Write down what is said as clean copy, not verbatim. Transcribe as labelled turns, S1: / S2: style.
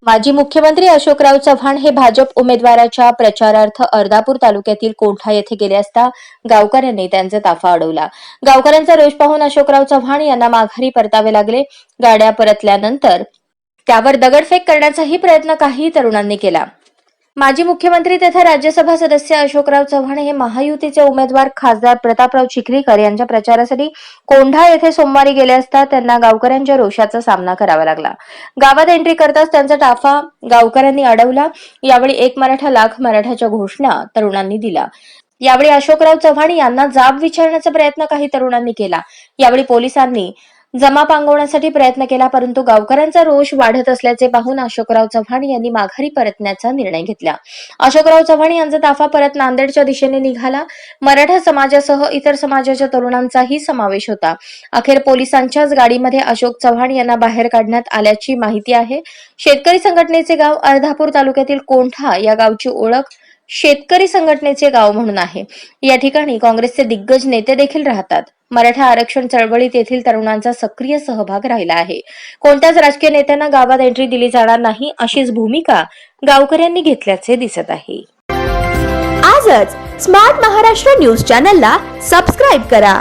S1: माजी मुख्यमंत्री अशोकराव चव्हाण हे भाजप उमेदवाराच्या प्रचारार्थ अर्धापूर तालुक्यातील कोंढा येथे गेले असता गावकऱ्यांनी त्यांचा ताफा अडवला। गावकऱ्यांचा रोष पाहून अशोकराव चव्हाण यांना माघारी परतावे लागले। गाड्या परतल्यानंतर त्यावर दगडफेक करण्याचाही प्रयत्न काही तरुणांनी केला। माजी मुख्यमंत्री तथा राज्यसभा सदस्य अशोकराव चव्हाण हे महायुतीचे उमेदवार खासदार प्रतापराव चिखलीकर यांच्या प्रचारासाठी कोंढा येथे सोमवारी गेले असता त्यांना गावकऱ्यांच्या रोषाचा सामना करावा लागला। गावात एंट्री करताच त्यांचा ताफा गावकऱ्यांनी अडवला। यावेळी एक मराठा लाख मराठाच्या घोषणा तरुणांनी दिला। यावेळी अशोकराव चव्हाण यांना जाब विचारण्याचा प्रयत्न काही तरुणांनी केला। यावेळी पोलिसांनी जमा पांगवण्यासाठी प्रयत्न केला, परंतु गावकऱ्यांचा रोष वाढत असल्याचे पाहून अशोकराव चव्हाण यांनी माघारी परतण्याचा निर्णय घेतला। अशोकराव चव्हाण यांचा ताफा परत नांदेडच्या दिशेने निघाला। मराठा समाजासह इतर समाजाच्या तरुणांचाही समावेश होता। अखेर पोलिसांच्याच गाडीमध्ये अशोक चव्हाण यांना बाहेर काढण्यात आल्याची माहिती आहे। शेतकरी संघटनेचे गाव अर्धापूर तालुक्यातील कोंढा या गावची ओळख शेतकरी संघटनेचे गाव म्हणून आहे। या ठिकाणी काँग्रेसचे दिग्गज नेते देखील राहतात। मराठा आरक्षण चळवळीत येथील तरुणांचा सक्रिय सहभाग राहिला आहे। कोणत्याच राजकीय नेत्यांना गावात एंट्री दिली जाणार नाही अशीच भूमिका गावकऱ्यांनी घेतल्याचे दिसत आहे।
S2: आजच स्मार्ट महाराष्ट्र न्यूज चॅनलला सबस्क्राइब करा।